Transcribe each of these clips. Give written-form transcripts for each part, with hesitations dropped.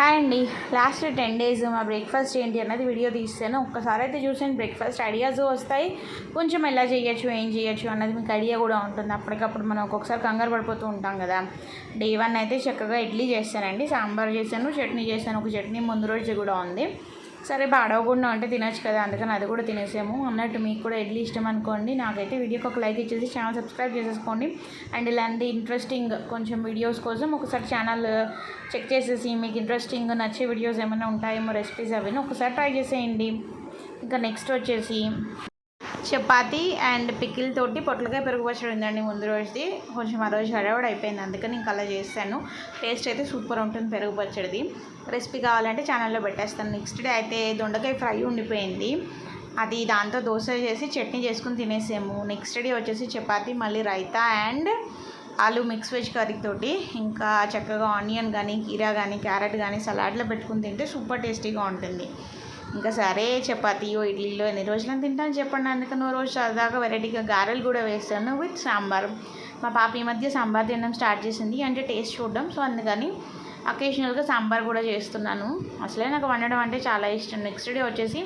Hi అండి. Last 10 days మా breakfast ఏంటి అన్నది వీడియో తీస్తాను. ఒక్కసారి అయితే చూసాను. బ్రేక్ఫాస్ట్ ఐడియాస్ వస్తాయి, కొంచెం ఎలా చేయొచ్చు, ఏం చేయొచ్చు అన్నది మీకు ఐడియా కూడా ఉంటుంది. అప్పటికప్పుడు మనం ఒక్కొక్కసారి కంగారు పడిపోతూ ఉంటాం కదా. డే 1 అయితే చక్కగా ఇడ్లీ చేశానండి, సాంబార్ చేశాను, చట్నీ చేశాను. ఒక చట్నీ ముందు రోజు కూడా ఉంది. సరే బాడవకుండా ఉంటే తినొచ్చు కదా, అందుకని అది కూడా తినేసాము. అన్నట్టు మీకు కూడా ఇడ్లీ ఇష్టం అనుకోండి. నాకైతే వీడియోకి ఒక లైక్ ఇచ్చేసి ఛానల్ సబ్స్క్రైబ్ చేసేసుకోండి. అండ్ ఇలాంటి ఇంట్రెస్టింగ్ కొంచెం వీడియోస్ కోసం ఒకసారి ఛానల్ చెక్ చేసేసి మీకు ఇంట్రెస్టింగ్ నచ్చే వీడియోస్ ఏమైనా ఉంటాయేమో, రెసిపీస్ అవి ఒకసారి ట్రై చేసేయండి. ఇంకా నెక్స్ట్ వచ్చేసి చపాతీ అండ్ పికిల్ తోటి పొట్లకాయ పెరుగు పచ్చడి ఉందండి ముందు రోజుది. కొంచెం ఆ రోజు హడావుడి అయిపోయింది, అందుకని ఇంకా అలా చేస్తాను. టేస్ట్ అయితే సూపర్ ఉంటుంది పెరుగు పచ్చడిది. రెసిపీ కావాలంటే ఛానల్లో పెట్టేస్తాను. నెక్స్ట్ డే అయితే దొండకాయ ఫ్రై ఉండిపోయింది, అది దాంతో దోశ చేసి చట్నీ చేసుకుని తినేసాము. నెక్స్ట్ డే వచ్చేసి చపాతీ, మళ్ళీ రైతా అండ్ ఆలు మిక్స్ వెజ్ కర్రీ తోటి ఇంకా చక్కగా ఆనియన్ కానీ, కీరా కానీ, క్యారెట్ కానీ సలాడ్లో పెట్టుకుని తింటే సూపర్ టేస్టీగా ఉంటుంది. ఇంకా సరే చపాతీయో ఇడ్లీలో ఎన్ని రోజులని తింటాను చెప్పండి. అందుకని ఓ రోజు సరదాగా వెరైటీగా గారెలు కూడా వేస్తాను విత్ సాంబార్. మా పాప ఈ మధ్య సాంబార్ తినడం స్టార్ట్ చేసింది, అంటే టేస్ట్ చూడడం. సో అందుకని అకేషనల్గా సాంబార్ కూడా చేస్తున్నాను. అసలే నాకు వండడం అంటే చాలా ఇష్టం. నెక్స్ట్ డే వచ్చేసి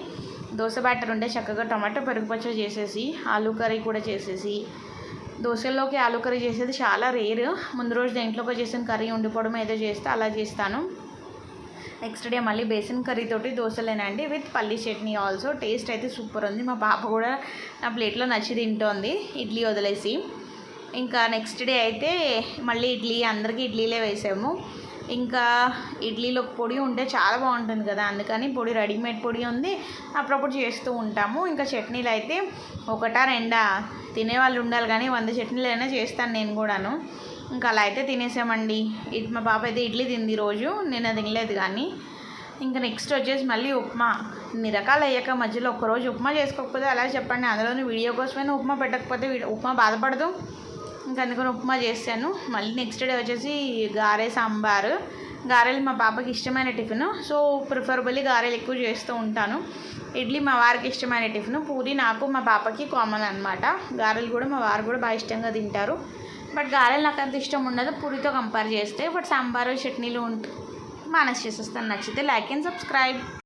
దోశ బ్యాటర్ ఉంటే చక్కగా టమాటో పెరుగు పచ్చడి చేసేసి ఆలూ కర్రీ కూడా చేసేసి, దోశల్లోకి ఆలూ కర్రీ చేసేది చాలా రేర్. ముందు రోజు దేంట్లోకి చేసిన కర్రీ ఉండిపోవడం ఏదో చేస్తే అలా చేస్తాను. నెక్స్ట్ డే మళ్ళీ బేసన్ కర్రీ తోటి దోశలేనండి విత్ పల్లీ చట్నీ ఆల్సో. టేస్ట్ అయితే సూపర్ ఉంది. మా పాప కూడా నా ప్లేట్లో నచ్చి తింటోంది ఇడ్లీ వదిలేసి. ఇంకా నెక్స్ట్ డే అయితే మళ్ళీ ఇడ్లీ, అందరికీ ఇడ్లీలే వేసాము. ఇంకా ఇడ్లీలో పొడి ఉంటే చాలా బాగుంటుంది కదా, అందుకని పొడి రెడీమేడ్ పొడి ఉంది, అప్పుడప్పుడు చేస్తూ ఉంటాము. ఇంకా చట్నీలు అయితే ఒకటా రెండా తినేవాళ్ళు ఉండాలి కానీ 100 చట్నీలు అయినా చేస్తాను నేను కూడాను. ఇంకా అలా అయితే తినేసామండి. మా పాప అయితే ఇడ్లీ తింది రోజు, నేను అది తినలేదు కానీ. ఇంకా నెక్స్ట్ వచ్చేసి మళ్ళీ ఉప్మా. ఇన్ని రకాలు అయ్యాక మధ్యలో ఒక్కరోజు ఉప్మా చేసుకోకపోతే అలా చెప్పండి. అందులోని వీడియో కోసమైనా ఉప్మా పెట్టకపోతే ఉప్మా బాధపడదు. ఇంకా అందుకని ఉప్మా చేశాను. మళ్ళీ నెక్స్ట్ డే వచ్చేసి గారె సాంబారు. గారెలు మా పాపకి ఇష్టమైన టిఫిన్, సో ప్రిఫరబుల్లీ గారెలు ఎక్కువ చేస్తూ ఉంటాను. ఇడ్లీ మా వారికి ఇష్టమైన టిఫిన్, పూరి నాకు మా పాపకి కామన్ అనమాట. గారెలు కూడా మా వారు కూడా బాగా ఇష్టంగా తింటారు. బట్ గారెలు నాకు అంత ఇష్టం ఉండదు పూరితో కంపేర్ చేస్తే. బట్ సాంబారు చట్నీలు మేనేజ్ చేసేస్తాను. నచ్చితే లైక్ అండ్ సబ్స్క్రైబ్.